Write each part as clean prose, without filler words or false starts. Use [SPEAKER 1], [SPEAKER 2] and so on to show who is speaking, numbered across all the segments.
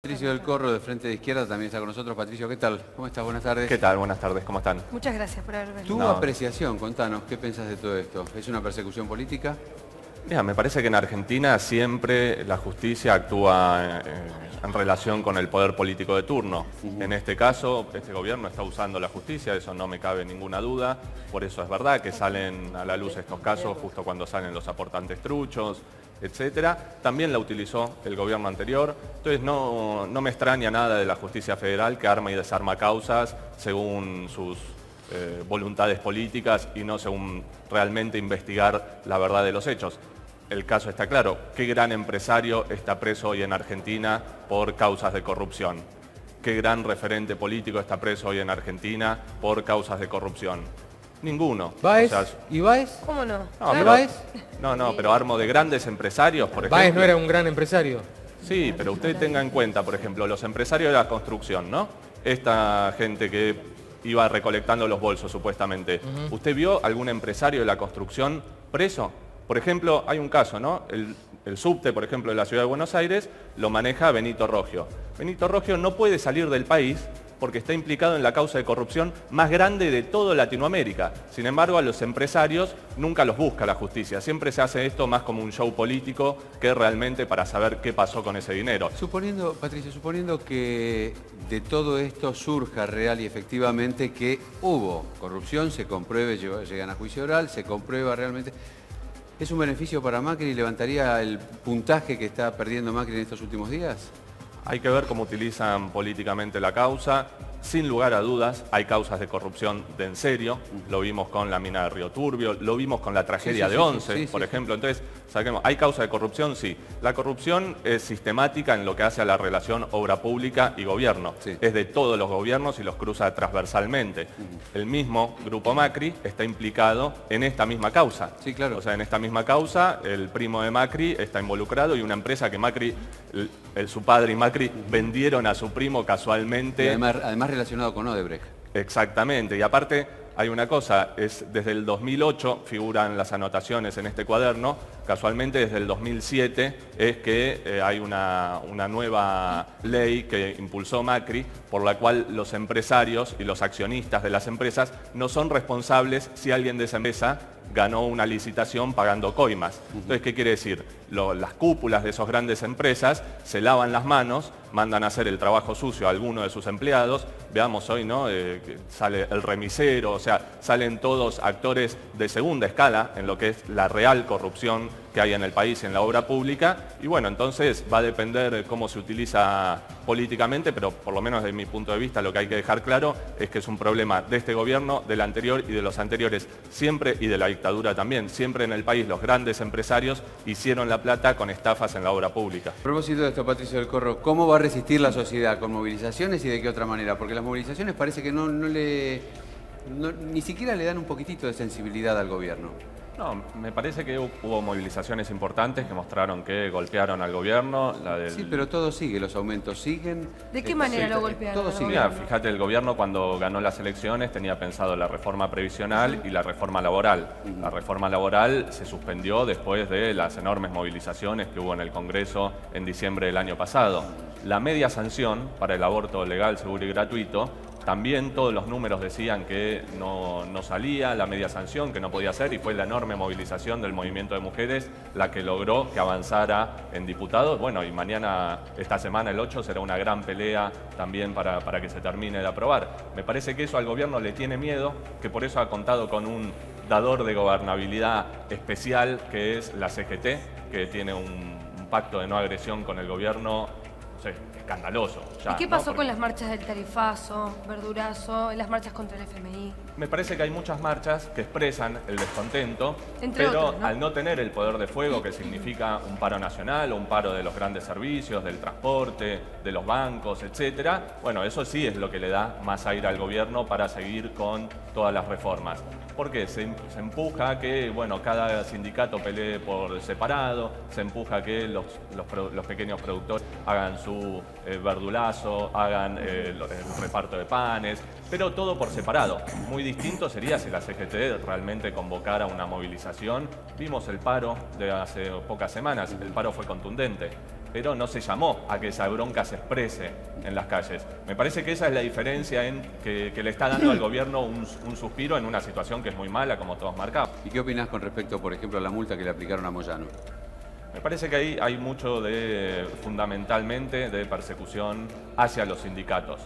[SPEAKER 1] Patricio del Corro, de Frente de Izquierda, también está con nosotros. Patricio, ¿qué tal? ¿Cómo estás? Buenas tardes.
[SPEAKER 2] ¿Qué tal? Buenas tardes, ¿cómo están?
[SPEAKER 3] Muchas gracias por haber venido.
[SPEAKER 1] Tu apreciación, contanos, ¿qué pensás de todo esto? ¿Es una persecución política?
[SPEAKER 2] Mira, me parece que en Argentina siempre la justicia actúa en relación con el poder político de turno. En este caso, este gobierno está usando la justicia, eso no me cabe ninguna duda. Por eso es verdad que salen a la luz estos casos justo cuando salen los aportantes truchos, etcétera. También la utilizó el gobierno anterior. Entonces no me extraña nada de la justicia federal que arma y desarma causas según sus voluntades políticas y no según realmente investigar la verdad de los hechos. El caso está claro. ¿Qué gran empresario está preso hoy en Argentina por causas de corrupción? ¿Qué gran referente político está preso hoy en Argentina por causas de corrupción? Ninguno.
[SPEAKER 1] ¿Baez?
[SPEAKER 2] O sea,
[SPEAKER 1] ¿Y Baez?
[SPEAKER 3] ¿Cómo no?
[SPEAKER 2] no,
[SPEAKER 1] ¿Y Baez?
[SPEAKER 2] pero armo de grandes empresarios, por ejemplo.
[SPEAKER 4] Baez no era un gran empresario.
[SPEAKER 2] Sí, pero usted tenga en cuenta, por ejemplo, los empresarios de la construcción, ¿no? Esta gente que iba recolectando los bolsos, supuestamente. ¿Usted vio algún empresario de la construcción preso? Por ejemplo, hay un caso, ¿no? El subte, por ejemplo, de la Ciudad de Buenos Aires, lo maneja Benito Rogio. Benito Rogio no puede salir del país porque está implicado en la causa de corrupción más grande de toda Latinoamérica. Sin embargo, a los empresarios nunca los busca la justicia. Siempre se hace esto más como un show político que realmente para saber qué pasó con ese dinero.
[SPEAKER 1] Suponiendo, Patricio, suponiendo que de todo esto surja real y efectivamente que hubo corrupción, se compruebe, llegan a juicio oral, se comprueba realmente. ¿Es un beneficio para Macri y levantaría el puntaje que está perdiendo Macri en estos últimos días?
[SPEAKER 2] Hay que ver cómo utilizan políticamente la causa. Sin lugar a dudas, hay causas de corrupción de en serio. Lo vimos con la mina de Río Turbio, lo vimos con la tragedia de Once, por ejemplo. Entonces, saquemos, ¿hay causa de corrupción? Sí. La corrupción es sistemática en lo que hace a la relación obra pública y gobierno. Es de todos los gobiernos y los cruza transversalmente. El mismo Grupo Macri está implicado en esta misma causa.
[SPEAKER 1] Sí, claro.
[SPEAKER 2] O sea, en esta misma causa, el primo de Macri está involucrado y una empresa que Macri, su padre y Macri vendieron a su primo casualmente.
[SPEAKER 1] Y además relacionado con Odebrecht.
[SPEAKER 2] Exactamente, y aparte hay una cosa, desde el 2008 figuran las anotaciones en este cuaderno, casualmente desde el 2007 es que hay una nueva ley que impulsó Macri, por la cual los empresarios y los accionistas de las empresas no son responsables si alguien de esa empresa ganó una licitación pagando coimas. Entonces, ¿qué quiere decir? Las cúpulas de esas grandes empresas se lavan las manos, mandan a hacer el trabajo sucio a alguno de sus empleados. Veamos hoy, ¿no? Que sale el remisero, o sea, salen todos actores de segunda escala en lo que es la real corrupción que hay en el país en la obra pública. Y bueno, entonces va a depender cómo se utiliza políticamente, pero por lo menos desde mi punto de vista lo que hay que dejar claro es que es un problema de este gobierno, del anterior y de los anteriores, siempre, y de la dictadura también. Siempre en el país los grandes empresarios hicieron la plata con estafas en la obra pública.
[SPEAKER 1] A propósito de esto, Patricio del Corro, ¿cómo va a resistir la sociedad? ¿Con movilizaciones y de qué otra manera? Porque las movilizaciones parece que ni siquiera le dan un poquitito de sensibilidad al gobierno.
[SPEAKER 2] No, me parece que hubo movilizaciones importantes que mostraron que golpearon al gobierno.
[SPEAKER 1] Sí, pero todo sigue, los aumentos siguen.
[SPEAKER 3] ¿De qué manera lo golpearon?
[SPEAKER 1] Todo sigue.
[SPEAKER 2] Mira, fíjate, el gobierno cuando ganó las elecciones tenía pensado la reforma previsional y la reforma laboral. La reforma laboral se suspendió después de las enormes movilizaciones que hubo en el Congreso en diciembre del año pasado. La media sanción para el aborto legal, seguro y gratuito, también todos los números decían que no salía la media sanción, que no podía ser, y fue la enorme movilización del movimiento de mujeres la que logró que avanzara en diputados. Bueno, y mañana, esta semana, el 8, será una gran pelea también para que se termine de aprobar. Me parece que eso al gobierno le tiene miedo, que por eso ha contado con un dador de gobernabilidad especial, que es la CGT, que tiene un pacto de no agresión con el gobierno, no sé, escandaloso. Ya,
[SPEAKER 3] ¿Y qué pasó
[SPEAKER 2] ¿no?
[SPEAKER 3] con las marchas del tarifazo, verdurazo, las marchas contra el FMI?
[SPEAKER 2] Me parece que hay muchas marchas que expresan el descontento,
[SPEAKER 3] Entre
[SPEAKER 2] pero
[SPEAKER 3] otros, ¿no?
[SPEAKER 2] al no tener el poder de fuego que significa un paro nacional o un paro de los grandes servicios, del transporte, de los bancos, etcétera, bueno, eso sí es lo que le da más aire al gobierno para seguir con todas las reformas. Porque se empuja a que, bueno, cada sindicato pelee por separado, se empuja a que los pequeños productores hagan su verdulazo, hagan el reparto de panes, pero todo por separado. Muy distinto sería si la CGT realmente convocara una movilización. Vimos el paro de hace pocas semanas, el paro fue contundente. pero no se llamó a que esa bronca se exprese en las calles. Me parece que esa es la diferencia en que le está dando al gobierno un suspiro en una situación que es muy mala, como todos marcamos.
[SPEAKER 1] ¿Y qué opinás con respecto, por ejemplo, a la multa que le aplicaron a Moyano?
[SPEAKER 2] Me parece que ahí hay mucho fundamentalmente, de persecución hacia los sindicatos.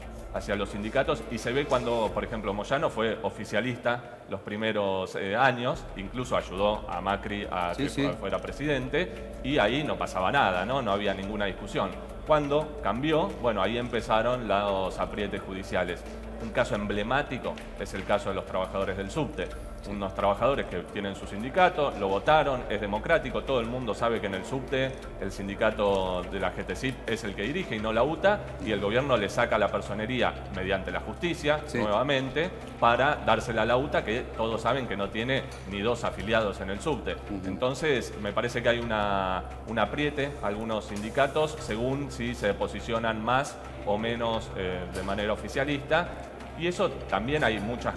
[SPEAKER 2] Y se ve cuando, por ejemplo, Moyano fue oficialista los primeros años, incluso ayudó a Macri a que fuera presidente, y ahí no pasaba nada, ¿no? No había ninguna discusión. Cuando cambió, bueno, ahí empezaron los aprietes judiciales. Un caso emblemático es el caso de los trabajadores del subte. Unos trabajadores que tienen su sindicato, lo votaron, es democrático, todo el mundo sabe que en el subte el sindicato de la GTCIP es el que dirige y no la UTA, y el gobierno le saca la personería mediante la justicia, nuevamente, para dársela a la UTA, que todos saben que no tiene ni 2 afiliados en el subte. Entonces, me parece que hay un apriete a algunos sindicatos según si se posicionan más o menos de manera oficialista. Y eso también hay muchos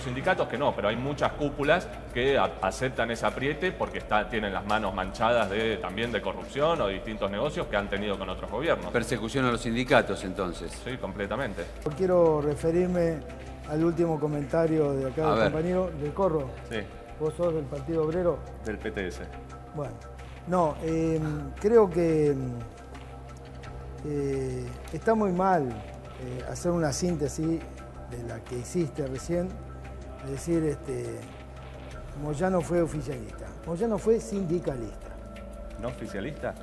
[SPEAKER 2] sindicatos que no, pero hay muchas cúpulas que aceptan ese apriete porque tienen las manos manchadas también de corrupción o distintos negocios que han tenido con otros gobiernos.
[SPEAKER 1] Persecución a los sindicatos, entonces.
[SPEAKER 2] Sí, completamente.
[SPEAKER 4] Quiero referirme al último comentario de acá del compañero del Corro.
[SPEAKER 2] Sí.
[SPEAKER 4] ¿Vos sos del Partido Obrero?
[SPEAKER 2] Del PTS.
[SPEAKER 4] Bueno, no, creo que está muy mal hacer una síntesis de la que hiciste recién, es decir, Moyano fue oficialista. Moyano fue sindicalista.
[SPEAKER 2] ¿No oficialista?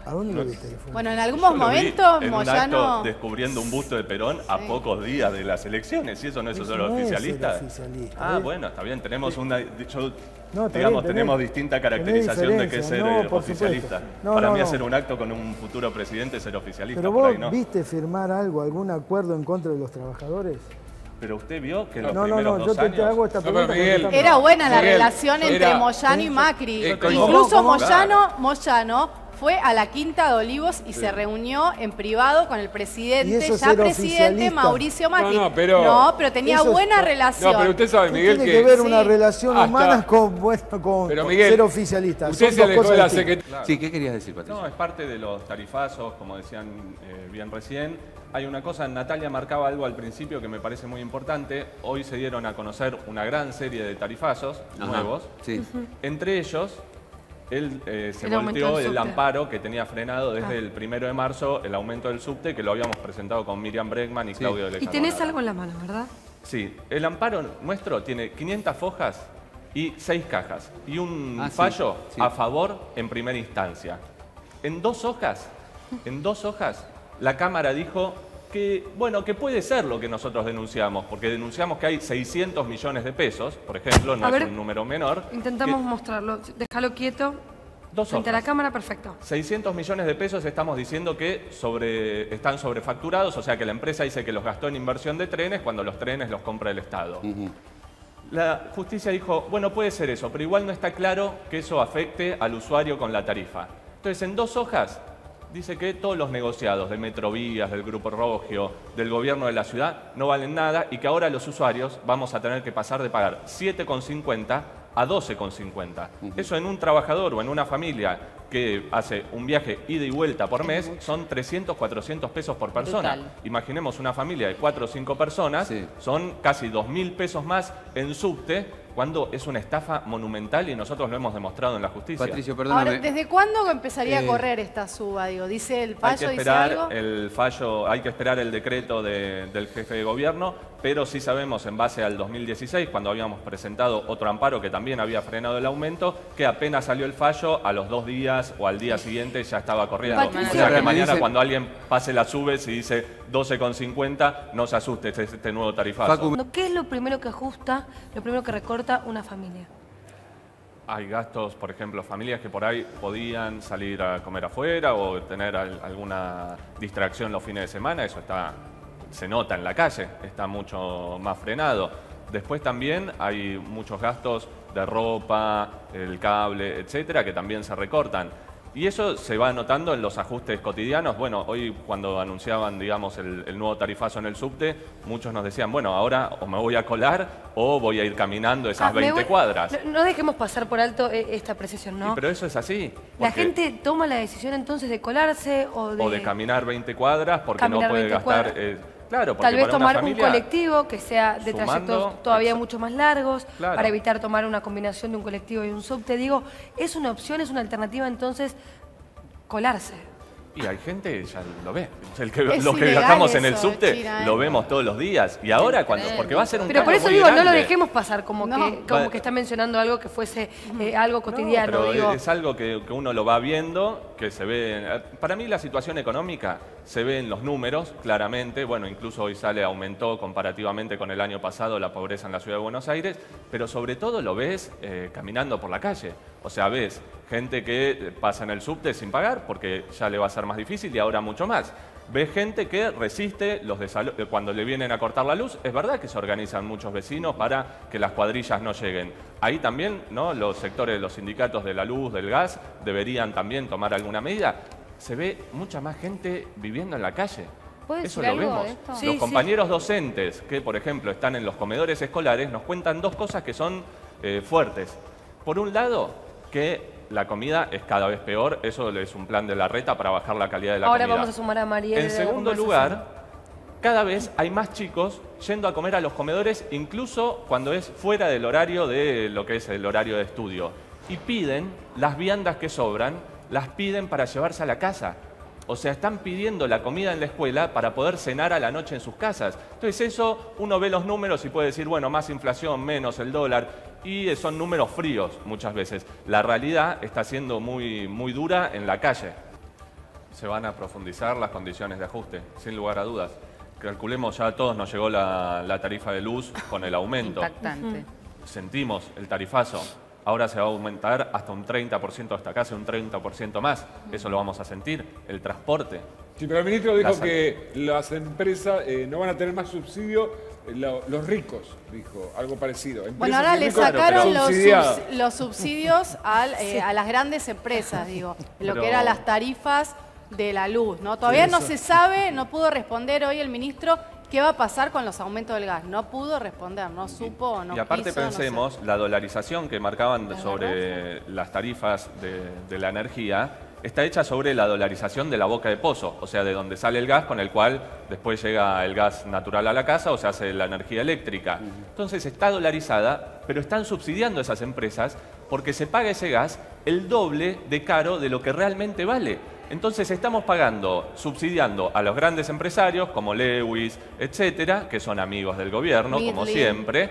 [SPEAKER 4] ¿A dónde lo viste que fue?
[SPEAKER 3] Bueno, en algunos momentos
[SPEAKER 2] en
[SPEAKER 3] Moyano...
[SPEAKER 2] un acto descubriendo un busto de Perón a pocos días de las elecciones, ¿y eso no es solo oficialista? Ah, bueno, está bien, tenemos tenemos distinta caracterización de qué es ser oficialista. Para mí hacer un acto con un futuro presidente es ser oficialista.
[SPEAKER 4] ¿Pero vos viste firmar algún acuerdo en contra de los trabajadores?
[SPEAKER 2] Pero usted vio que en los primeros 2 años...
[SPEAKER 4] te hago esta pregunta.
[SPEAKER 3] Era buena la relación entre Moyano y Macri. Incluso Moyano fue a la Quinta de Olivos y se reunió en privado con el presidente, ya presidente Mauricio Macri. No, pero tenía buena relación.
[SPEAKER 5] No, pero usted sabe, Miguel,
[SPEAKER 4] tiene que ver una relación humana con ser oficialista.
[SPEAKER 5] Usted se alejó de la secretaria.
[SPEAKER 1] Sí, ¿qué querías decir, Patricio?
[SPEAKER 2] No, es parte de los tarifazos, como decían bien recién. Hay una cosa, Natalia marcaba algo al principio que me parece muy importante. Hoy se dieron a conocer una gran serie de tarifazos nuevos.
[SPEAKER 1] Sí.
[SPEAKER 2] Entre ellos, se volteó el amparo que tenía frenado desde el 1 de marzo, el aumento del subte, que lo habíamos presentado con Miriam Bregman y Claudio de Lejardo.
[SPEAKER 3] Y tenés algo en la mano, ¿verdad?
[SPEAKER 2] Sí, el amparo nuestro tiene 500 hojas y 6 cajas y un fallo a favor en primera instancia. En 2 hojas, la Cámara dijo que, bueno, que puede ser lo que nosotros denunciamos, porque denunciamos que hay 600 millones de pesos, por ejemplo, no es un número menor.
[SPEAKER 3] Intentamos mostrarlo, déjalo quieto.
[SPEAKER 2] 2
[SPEAKER 3] frente a la cámara, perfecto.
[SPEAKER 2] 600 millones de pesos estamos diciendo que están sobrefacturados, o sea que la empresa dice que los gastó en inversión de trenes cuando los trenes los compra el Estado. La justicia dijo, bueno, puede ser eso, pero igual no está claro que eso afecte al usuario con la tarifa. Entonces, en 2 hojas dice que todos los negociados de Metrovías, del Grupo Rogio, del gobierno de la ciudad, no valen nada y que ahora los usuarios vamos a tener que pasar de pagar 7,50 a 12,50. Eso en un trabajador o en una familia que hace un viaje ida y vuelta por mes, son 300, 400 pesos por persona. Imaginemos una familia de 4 o 5 personas, son casi 2.000 pesos más en subte, cuando es una estafa monumental y nosotros lo hemos demostrado en la justicia.
[SPEAKER 1] Patricio, perdóname.
[SPEAKER 3] Ahora, ¿desde cuándo empezaría a correr esta suba? Digo, ¿dice el fallo?
[SPEAKER 2] Hay que esperar el fallo, hay que esperar el decreto del jefe de gobierno, pero sí sabemos en base al 2016, cuando habíamos presentado otro amparo que también había frenado el aumento, que apenas salió el fallo, a los 2 días o al día siguiente ya estaba corriendo.
[SPEAKER 3] Patricio,
[SPEAKER 2] o sea que mañana cuando alguien pase la sube, si dice 12,50, no se asuste, este nuevo tarifazo.
[SPEAKER 3] ¿Qué es lo primero que ajusta, lo primero que recorta una familia?
[SPEAKER 2] Hay gastos, por ejemplo, familias que por ahí podían salir a comer afuera o tener alguna distracción los fines de semana, eso se nota en la calle, está mucho más frenado. Después también hay muchos gastos de ropa, el cable, etcétera, que también se recortan. Y eso se va notando en los ajustes cotidianos. Bueno, hoy cuando anunciaban, digamos, el nuevo tarifazo en el subte, muchos nos decían, bueno, ahora o me voy a colar o voy a ir caminando esas 20 cuadras.
[SPEAKER 6] No dejemos pasar por alto esta precisión, ¿no?
[SPEAKER 2] Sí, pero eso es así.
[SPEAKER 6] La gente toma la decisión entonces de colarse o de
[SPEAKER 2] caminar 20 cuadras porque no puede gastar... claro, porque
[SPEAKER 6] tal vez
[SPEAKER 2] para
[SPEAKER 6] tomar
[SPEAKER 2] una familia,
[SPEAKER 6] un colectivo que sea de trayectos todavía mucho más largos,
[SPEAKER 2] claro,
[SPEAKER 6] para evitar tomar una combinación de un colectivo y un subte. Digo, es una opción, es una alternativa entonces colarse.
[SPEAKER 2] Y hay gente, ya lo ve. Los que viajamos en el subte lo vemos todos los días. Y ahora, porque va a ser un
[SPEAKER 6] Pero por eso
[SPEAKER 2] muy
[SPEAKER 6] digo,
[SPEAKER 2] grande.
[SPEAKER 6] no lo dejemos pasar como que está mencionando algo que fuese algo cotidiano.
[SPEAKER 2] No, pero
[SPEAKER 6] digo.
[SPEAKER 2] es algo que uno lo va viendo, que se ve... Para mí la situación económica se ve en los números, claramente. Bueno, incluso hoy aumentó comparativamente con el año pasado la pobreza en la ciudad de Buenos Aires, pero sobre todo lo ves caminando por la calle. O sea, ves gente que pasa en el subte sin pagar porque ya le va a ser más difícil y ahora mucho más. Ves gente que resiste cuando le vienen a cortar la luz. Es verdad que se organizan muchos vecinos para que las cuadrillas no lleguen. Ahí también, ¿no?, los sectores, los sindicatos de la luz, del gas, deberían también tomar alguna medida. Se ve mucha más gente viviendo en la calle. Eso lo vemos. Los compañeros docentes que, por ejemplo, están en los comedores escolares nos cuentan dos cosas que son fuertes. Por un lado, que la comida es cada vez peor. Eso es un plan de la Reta para bajar la calidad de la comida.
[SPEAKER 6] Ahora vamos a sumar a Mariel.
[SPEAKER 2] En segundo lugar, cada vez hay más chicos yendo a comer a los comedores, incluso cuando es fuera del horario de lo que es el horario de estudio. Y piden las viandas que sobran, las piden para llevarse a la casa. O sea, están pidiendo la comida en la escuela para poder cenar a la noche en sus casas. Entonces eso, uno ve los números y puede decir, bueno, más inflación, menos el dólar. Y son números fríos muchas veces. La realidad está siendo muy, muy dura en la calle. Se van a profundizar las condiciones de ajuste, sin lugar a dudas. Calculemos, ya a todos nos llegó la tarifa de luz con el aumento.
[SPEAKER 7] Impactante.
[SPEAKER 2] Sentimos el tarifazo. Ahora se va a aumentar hasta un 30%, hasta casi un 30% más. Eso lo vamos a sentir. El transporte.
[SPEAKER 5] Sí, pero el ministro dijo que las empresas no van a tener más subsidio. Los ricos, dijo, algo parecido.
[SPEAKER 3] Bueno, ahora le sacaron los subsidios a las grandes empresas, digo, lo que eran las tarifas de la luz, ¿no? Todavía no se sabe, no pudo responder hoy el ministro qué va a pasar con los aumentos del gas. No pudo responder, no supo o no quiso.
[SPEAKER 2] Y aparte pensemos, la dolarización que marcaban sobre las tarifas de la energía está hecha sobre la dolarización de la boca de pozo, o sea, de donde sale el gas con el cual después llega el gas natural a la casa o se hace la energía eléctrica. Entonces está dolarizada, pero están subsidiando a esas empresas porque se paga ese gas el doble de caro de lo que realmente vale. Entonces estamos subsidiando a los grandes empresarios como Lewis, etcétera, que son amigos del gobierno, como siempre,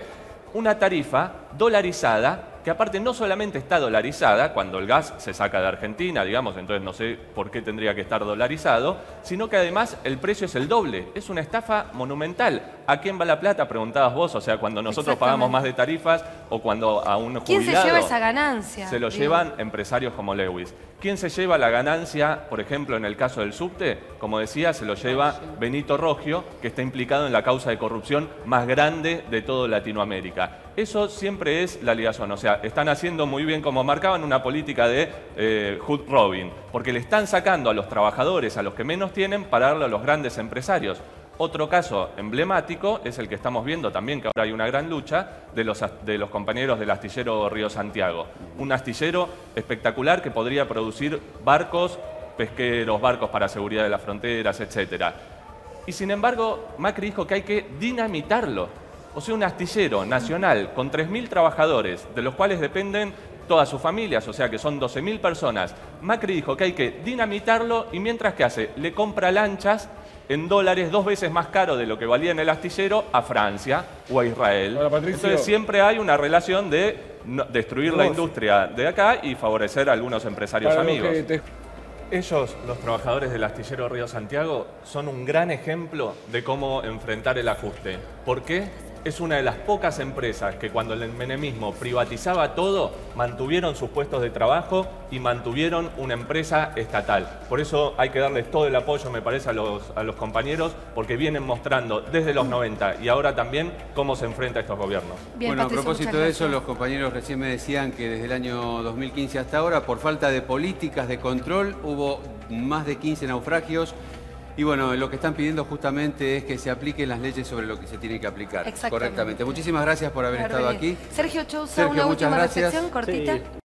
[SPEAKER 2] una tarifa dolarizada que aparte no solamente está dolarizada, cuando el gas se saca de Argentina, digamos, entonces no sé por qué tendría que estar dolarizado, sino que además el precio es el doble. Es una estafa monumental. ¿A quién va la plata? Preguntabas vos, o sea, cuando nosotros pagamos más de tarifas o cuando a un jubilado...
[SPEAKER 6] ¿Quién se lleva esa ganancia?
[SPEAKER 2] Se lo llevan empresarios como Lewis. ¿Quién se lleva la ganancia, por ejemplo, en el caso del subte? Como decía, se lo lleva Benito Roggio, que está implicado en la causa de corrupción más grande de toda Latinoamérica. Eso siempre es la ligación, o sea, están haciendo muy bien, como marcaban, una política de Hood Robin, porque le están sacando a los trabajadores, a los que menos tienen, para darle a los grandes empresarios. Otro caso emblemático es el que estamos viendo también, que ahora hay una gran lucha, de los compañeros del astillero Río Santiago. Un astillero espectacular que podría producir barcos pesqueros, barcos para seguridad de las fronteras, etc. Y sin embargo, Macri dijo que hay que dinamitarlo. O sea, un astillero nacional con 3.000 trabajadores, de los cuales dependen todas sus familias, o sea que son 12.000 personas. Macri dijo que hay que dinamitarlo y mientras que hace, le compra lanchas en dólares 2 veces más caro de lo que valía en el astillero a Francia o a Israel.
[SPEAKER 5] Hola, Patricio.
[SPEAKER 2] Entonces siempre hay una relación de destruir la industria de acá y favorecer a algunos empresarios amigos. Ellos, los trabajadores del astillero Río Santiago, son un gran ejemplo de cómo enfrentar el ajuste. ¿Por qué? es una de las pocas empresas que cuando el menemismo privatizaba todo, mantuvieron sus puestos de trabajo y mantuvieron una empresa estatal. Por eso hay que darles todo el apoyo, me parece, a los compañeros, porque vienen mostrando desde los 90 y ahora también cómo se enfrenta a estos gobiernos.
[SPEAKER 3] Bien,
[SPEAKER 1] bueno,
[SPEAKER 3] Patricio,
[SPEAKER 1] a propósito de eso, los compañeros recién me decían que desde el año 2015 hasta ahora, por falta de políticas de control, hubo más de 15 naufragios. Y bueno, lo que están pidiendo justamente es que se apliquen las leyes sobre lo que se tiene que aplicar correctamente. Muchísimas gracias por haber estado aquí.
[SPEAKER 6] Sergio Chousa, una última reflexión cortita. Sí.